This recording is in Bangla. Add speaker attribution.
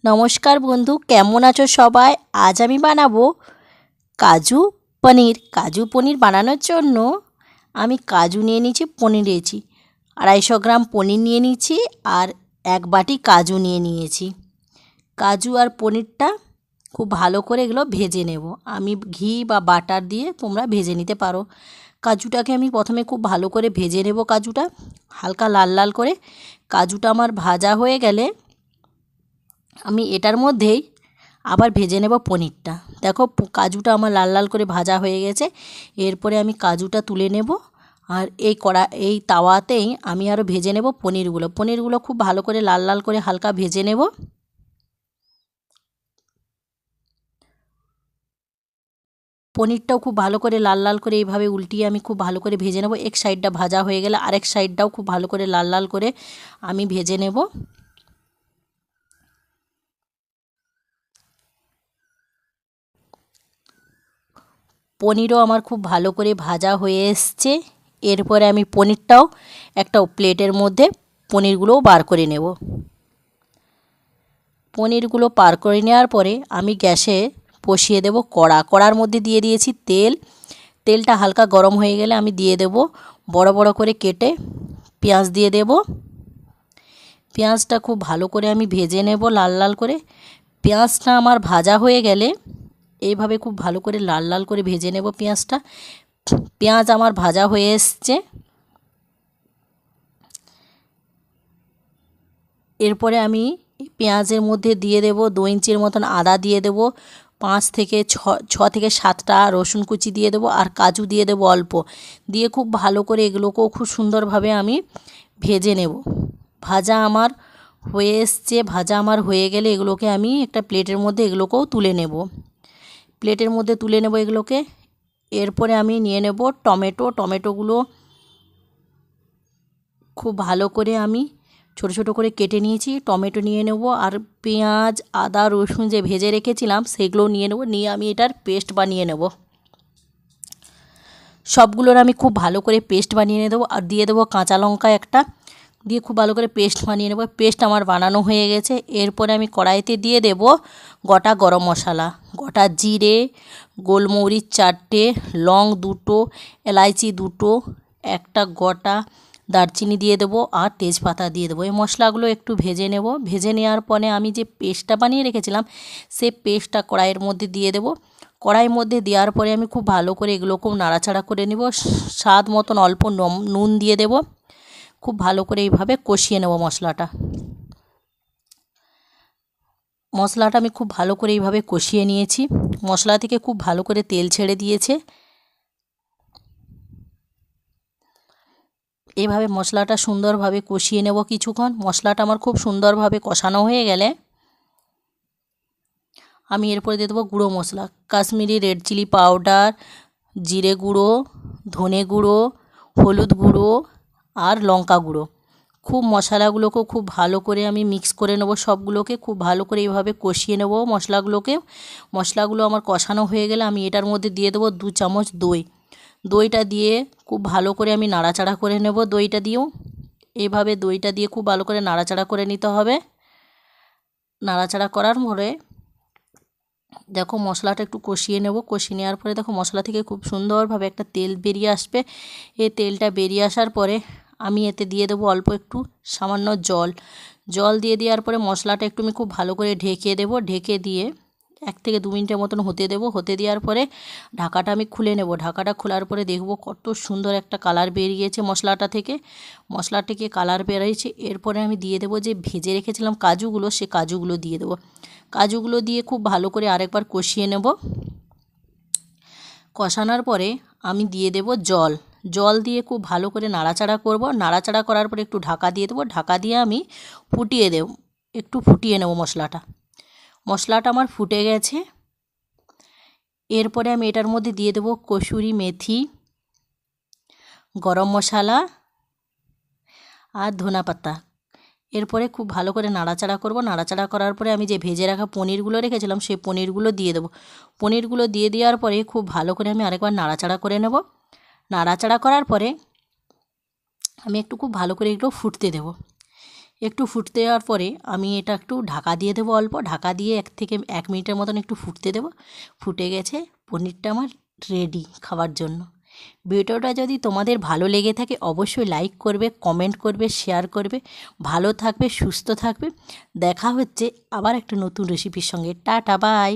Speaker 1: নমস্কার বন্ধু, কেমন আছো সবাই? আজ আমি বানাবো কাজু পনির। কাজু পনির বানানোর জন্য আমি কাজু নিয়ে নিয়েছি, পনির নিয়েছি, 250 গ্রাম পনির নিয়ে নিয়েছি, আর 1 বাটি কাজু নিয়ে নিয়েছি। কাজু আর পনিরটা খুব ভালো করে এগুলো ভেজে নেব। আমি ঘি বা বাটার দিয়ে তোমরা ভেজে নিতে পারো। কাজুটাকে আমি প্রথমে খুব ভালো করে ভেজে নেব। কাজুটা হালকা লাল লাল করে। কাজুটা আমার ভাজা হয়ে গেলে আমি এটার মধ্যেই আবার ভেজে নেব পনিরটা। দেখো কাজুটা আমার লাল লাল করে ভাজা হয়ে গেছে। এরপরে আমি কাজুটা তুলে নেব, আর এই তাওয়াতেই আমি আরও ভেজে নেব পনিরগুলো খুব ভালো করে লাল লাল করে হালকা ভেজে নেব। পনিরটাও খুব ভালো করে লাল লাল করে এইভাবে উল্টিয়ে আমি খুব ভালো করে ভেজে নেব। এক সাইডটা ভাজা হয়ে গেলে আরেক সাইডটাও খুব ভালো করে লাল লাল করে আমি ভেজে নেব। পনিরও আমার খুব ভালো করে ভাজা হয়ে এসছে। এরপরে আমি পনিরটাও একটা প্লেটের মধ্যে পনিরগুলোও বার করে নেব। পনিরগুলো বার করে নেওয়ার পরে আমি গ্যাসে বসিয়ে দেব কড়ার মধ্যে দিয়ে দিয়েছি তেল। তেলটা হালকা গরম হয়ে গেলে আমি দিয়ে দেব বড় বড় করে কেটে পেঁয়াজ দিয়ে দেব। পেঁয়াজটা খুব ভালো করে আমি ভেজে নেব লাল লাল করে। পেঁয়াজটা আমার ভাজা হয়ে গেলে এইভাবে খুব ভালো করে লাল লাল করে ভেজে নেব পেঁয়াজটা। পেঁয়াজ আমার ভাজা হয়ে এসছে। এরপরে আমি পেঁয়াজের মধ্যে দিয়ে দেব 2 ইঞ্চির মতন আদা দিয়ে দেব, 5 থেকে 6 থেকে 7টা রসুন কুচি দিয়ে দেব, আর কাজু দিয়ে দেব অল্প। দিয়ে খুব ভালো করে এগুলোকেও খুব সুন্দরভাবে আমি ভেজে নেব। ভাজা আমার হয়ে এসছে। ভাজা আমার হয়ে গেলে এগুলোকে আমি একটা প্লেটের মধ্যে এগুলোকেও তুলে নেব। প্লেটের মধ্যে তুলে নেব এগুলোকে। এরপরে আমি নিয়ে নেব টমেটোগুলো খুব ভালো করে আমি ছোট ছোট করে কেটে নিয়েছি। টমেটো নিয়ে নেব, আর পেঁয়াজ আদা রসুন যে ভেজে রেখেছিলাম সেগুলো নিয়ে নেব। নিয়ে আমি এটার পেস্ট বানিয়ে নেব। সবগুলোর আমি খুব ভালো করে পেস্ট বানিয়ে দেবো, আর দিয়ে দেবো কাঁচা লঙ্কা একটা, দিয়ে খুব ভালো করে পেস্ট বানিয়ে নেব। পেস্ট আমার বানানো হয়ে গেছে। এরপরে আমি কড়াইতে দিয়ে দেব গোটা গরম মশলা, গোটা জিরে, গোলমরিচ 4টে, লং 2টো, এলাইচি 2টো, একটা গোটা দারচিনি দিয়ে দেবো, আর তেজপাতা দিয়ে দেবো। এই মশলাগুলো একটু ভেজে নেব। ভেজে নেওয়ার পরে আমি যে পেস্টটা বানিয়ে রেখেছিলাম সেই পেস্টটা কড়াইয়ের মধ্যে দিয়ে দেবো। কড়াইয়ের মধ্যে দেওয়ার পরে আমি খুব ভালো করে এগুলো খুব নাড়াচাড়া করে নেব। স্বাদ মতন অল্প নুন দিয়ে দেব। খুব ভালো করে এইভাবে কষিয়ে নেব মশলাটা আমি খুব ভালো করে এইভাবে কষিয়ে নিয়েছি। মশলা থেকে খুব ভালো করে তেল ছেড়ে দিয়েছে। এইভাবে মশলাটা সুন্দরভাবে কষিয়ে নেব কিছুক্ষণ। মশলাটা আমার খুব সুন্দরভাবে কষানো হয়ে গেলে আমি এরপরে দিয়ে দেবো গুঁড়ো মশলা, কাশ্মীরি রেড চিলি পাউডার, জিরে গুঁড়ো, ধনে গুঁড়ো, হলুদ গুঁড়ো, আর লঙ্কা গুঁড়ো। খুব মশলাগুলোকেও খুব ভালো করে আমি মিক্স করে নেব। সবগুলোকে খুব ভালো করে এইভাবে কষিয়ে নেব মশলাগুলোকে। মশলাগুলো আমার কষানো হয়ে গেলে আমি এটার মধ্যে দিয়ে দেবো 2 চামচ দই। দইটা দিয়ে খুব ভালো করে আমি নাড়াচাড়া করে নেব। দইটা দিয়েও এইভাবে দইটা দিয়ে খুব ভালো করে নাড়াচাড়া করে নিতে হবে। নাড়াচাড়া করার পরে দেখো মশলাটা একটু কষিয়ে নেব। কষিয়ে নেওয়ার পরে দেখো মশলা থেকে খুব সুন্দরভাবে একটা তেল বেরিয়ে আসবে। এই তেলটা বেরিয়ে আসার পরে আমি এতে দিয়ে দেবো অল্প একটু সামান্য জল দিয়ে দেওয়ার পরে মশলাটা একটু আমি খুব ভালো করে ঢেকে দেবো। ঢেকে দিয়ে 1 থেকে 2 মিনিটের মতন হতে দেবো। হতে দেওয়ার পরে ঢাকাটা আমি খুলে নেব। ঢাকাটা খোলার পরে দেখব কত সুন্দর একটা কালার বেরিয়েছে মশলাটা থেকে। মশলা থেকে কালার বেরিয়েছে। এরপরে আমি দিয়ে দেবো যে ভেজে রেখেছিলাম কাজুগুলো, সে কাজুগুলো দিয়ে দেবো। কাজুগুলো দিয়ে খুব ভালো করে আরেকবার কষিয়ে নেব। কষানোর পরে আমি দিয়ে দেব জল দিয়ে খুব ভালো করে নাড়াচাড়া করব। নাড়াচাড়া করার পরে একটু ঢাকা দিয়ে দেবো। ঢাকা দিয়ে আমি একটু ফুটিয়ে নেব মশলাটা আমার ফুটে গেছে। এরপরে আমি এটার মধ্যে দিয়ে দেবো কসুরি মেথি, গরম মশলা, আর ধনা পাতা। এরপরে খুব ভালো করে নাড়াচাড়া করব। নাড়াচাড়া করার পরে আমি যে ভেজে রাখা পনিরগুলো রেখেছিলাম সেই পনিরগুলো দিয়ে দেবো। পনিরগুলো দিয়ে দেওয়ার পরে খুব ভালো করে আমি আরেকবার নাড়াচাড়া করে নেব। নাড়াচাড়া করার পরে আমি একটু খুব ভালো করে এগুলো ফুটতে দেব। একটু ফুটতে দেওয়ার পরে আমি এটা একটু ঢাকা দিয়ে দেবো, অল্প ঢাকা দিয়ে 1 মিনিটের মতন একটু ফুটতে দেবো। ফুটে গেছে, পনিরটা আমার রেডি খাওয়ার জন্য। ভিডিওটা যদি তোমাদের ভালো লেগে থাকে অবশ্যই লাইক করবে, কমেন্ট করবে, শেয়ার করবে। ভালো থাকবে, সুস্থ থাকবে। দেখা হচ্ছে আবার একটা নতুন রেসিপির সঙ্গে। Tata, by.